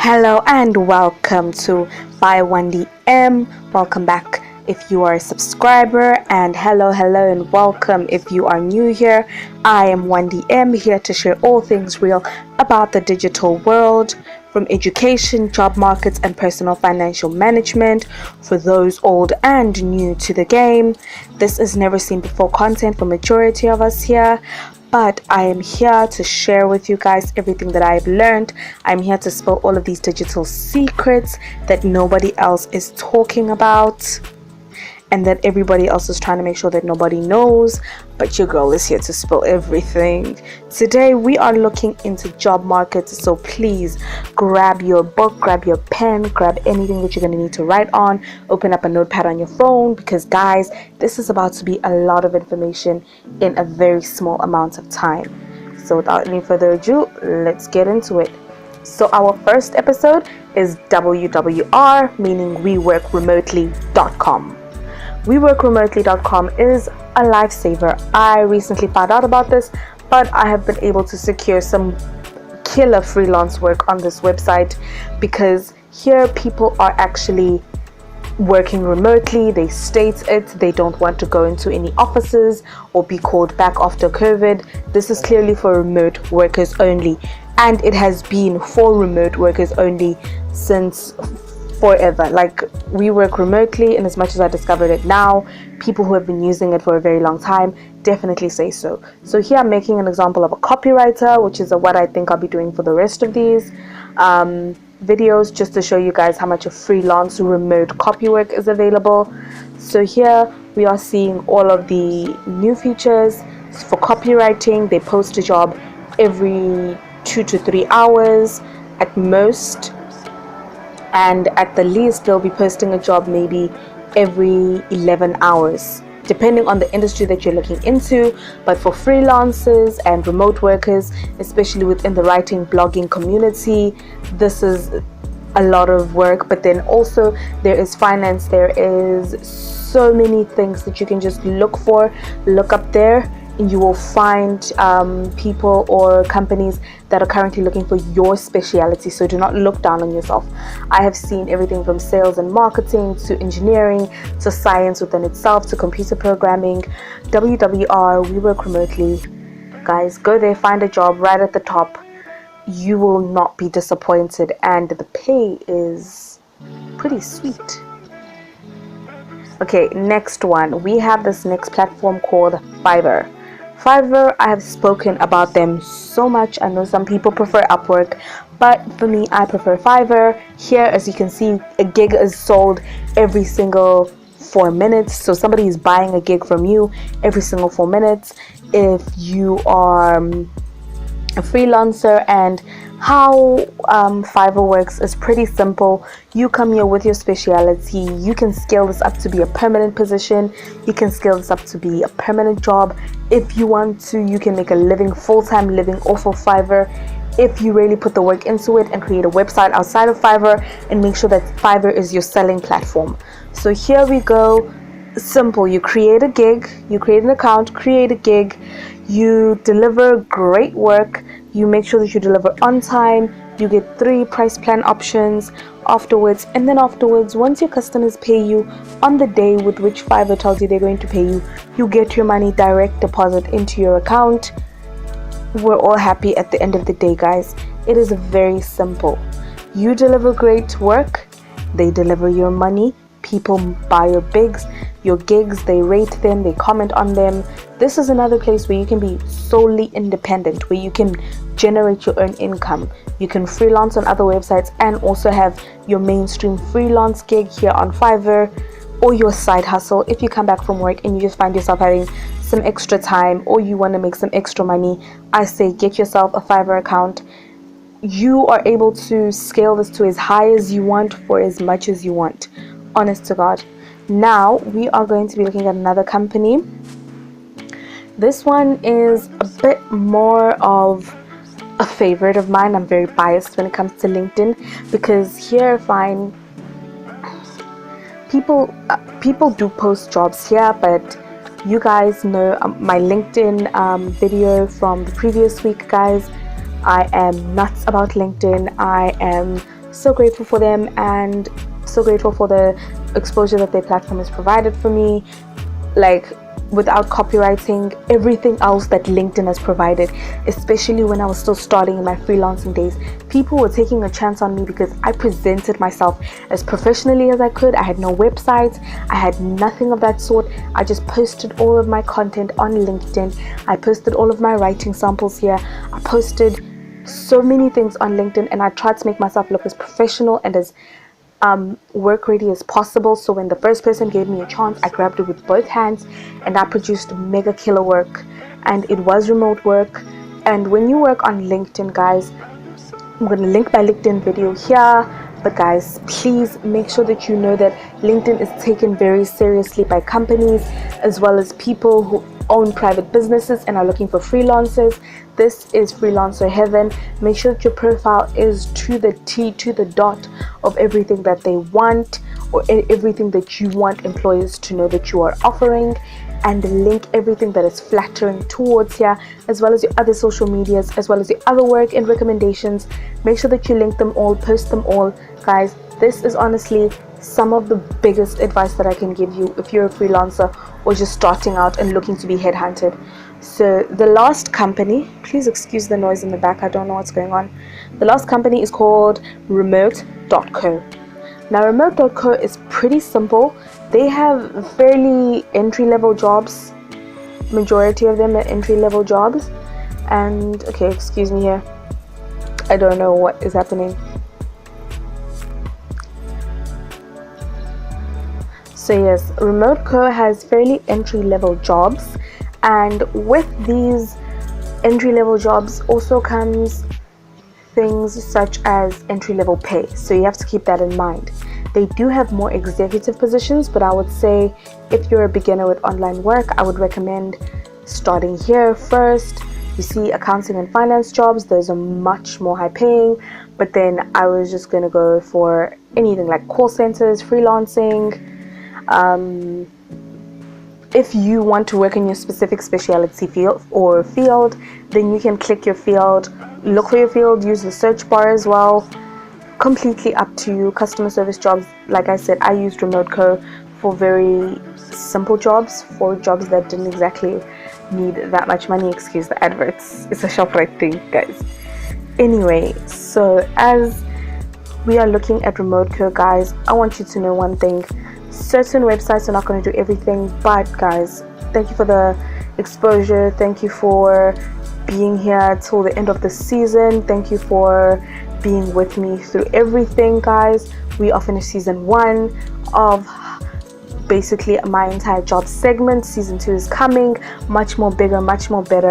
Hello and welcome to By 1DM. Welcome back if you are a subscriber, and hello and welcome if you are new here. I am 1DM, here to share all things real about the digital world, from education, job markets, and personal financial management for those old and new to the game. This is never seen before content for majority of us here, but I am here to share with you guys everything that I've learned. I'm here to spill all of these digital secrets that nobody else is talking about and that everybody else is trying to make sure that nobody knows, but your girl is here to spill everything. Today we are looking into job markets, so please grab your book, grab your pen, grab anything that you're going to need to write on, open up a notepad on your phone, because guys, this is about to be a lot of information in a very small amount of time. So without any further ado, let's get into it. So our first episode is WWR, meaning WeWorkRemotely.com. WeWorkRemotely.com is a lifesaver. I recently found out about this, but I have been able to secure some killer freelance work on this website, because here people are actually working remotely. They state it, they don't want to go into any offices or be called back after COVID. This is clearly for remote workers only, and it has been for remote workers only since forever. Like, we work remotely, and as much as I discovered it now, people who have been using it for a very long time definitely say so. So here I'm making an example of a copywriter, which is what I think I'll be doing for the rest of these videos, just to show you guys how much of freelance remote copy work is available. So here we are seeing all of the new features for copywriting. They post a job every 2 to 3 hours at most, and at the least they'll be posting a job maybe every 11 hours, depending on the industry that you're looking into. But for freelancers and remote workers, especially within the writing blogging community, this is a lot of work. But then also there is finance, there is so many things that you can just look up there, and you will find people or companies that are currently looking for your speciality. So do not look down on yourself. I have seen everything from sales and marketing to engineering to science within itself to computer programming. WWR, We Work Remotely. Guys, go there, find a job right at the top. You will not be disappointed, and the pay is pretty sweet. Okay, next one. We have this next platform called Fiverr. Fiverr, I have spoken about them so much. I know some people prefer Upwork, but for me, I prefer Fiverr. Here, as you can see, a gig is sold every single 4 minutes. So somebody is buying a gig from you every single 4 minutes. If you are a freelancer, and how Fiverr works is pretty simple. You come here with your speciality. You can scale this up to be a permanent position. You can scale this up to be a permanent job. If you want to, you can make a living, full-time living off of Fiverr, if you really put the work into it and create a website outside of Fiverr and make sure that Fiverr is your selling platform. So here we go. Simple. You create a gig, you create an account, create a gig, you deliver great work, you make sure that you deliver on time, you get 3 price plan options afterwards, and then afterwards, once your customers pay you on the day with which Fiverr tells you they're going to pay you, you get your money direct deposit into your account. We're all happy at the end of the day, guys. It is very simple. You deliver great work, they deliver your money. People buy your gigs, they rate them, they comment on them. This is another place where you can be solely independent, where you can generate your own income. You can freelance on other websites and also have your mainstream freelance gig here on Fiverr, or your side hustle. If you come back from work and you just find yourself having some extra time, or you want to make some extra money, I say get yourself a Fiverr account. You are able to scale this to as high as you want for as much as you want. Honest to God. Now we are going to be looking at another company. This one is a bit more of a favorite of mine. I'm very biased when it comes to LinkedIn, because here I find people do post jobs here, but you guys know my LinkedIn video from the previous week, guys. I am nuts about LinkedIn. I am So grateful for them and so grateful for the exposure that their platform has provided for me. Like, without copywriting, everything else that LinkedIn has provided, especially when I was still starting in my freelancing days, people were taking a chance on me because I presented myself as professionally as I could. I had no website, I had nothing of that sort. I just posted all of my content on LinkedIn. I posted all of my writing samples here. I posted so many things on LinkedIn, and I tried to make myself look as professional and as work ready as possible. So when the first person gave me a chance, I grabbed it with both hands and I produced mega killer work, and it was remote work. And when you work on LinkedIn, guys, I'm going to link my LinkedIn video here, but guys, please make sure that you know that LinkedIn is taken very seriously by companies as well as people who own private businesses and are looking for freelancers. This is freelancer heaven. Make sure that your profile is to the T, to the dot of everything that they want, or everything that you want employers to know that you are offering, and link everything that is flattering towards here, as well as your other social medias, as well as your other work and recommendations. Make sure that you link them all, post them all. Guys, this is honestly some of the biggest advice that I can give you if you're a freelancer or just starting out and looking to be headhunted. So the last company, please excuse the noise in the back, I don't know what's going on. The last company is called Remote.co. Now Remote.co is pretty simple. They have fairly entry-level jobs. Majority of them are entry-level jobs. And okay, excuse me here, I don't know what is happening. So yes, Remote.co has fairly entry-level jobs, and with these entry-level jobs also comes things such as entry-level pay. So you have to keep that in mind. They do have more executive positions, but I would say if you're a beginner with online work, I would recommend starting here first. You see accounting and finance jobs, those are much more high paying, but then I was just going to go for anything like call centers, freelancing. If you want to work in your specific specialty field, then you can click your field, look for your field, use the search bar as well. Completely up to you. Customer service jobs, like I said, I used Remote.co for very simple jobs, for jobs that didn't exactly need that much money. Excuse the adverts, it's a ShopRite thing, guys. Anyway, so as we are looking at Remote.co, guys, I want you to know one thing. Certain websites are not going to do everything, but guys, thank you for the exposure. Thank you for being here till the end of the season. Thank you for being with me through everything, guys. We are finished season 1 of basically my entire job segment. Season 2 is coming, much more bigger, much more better.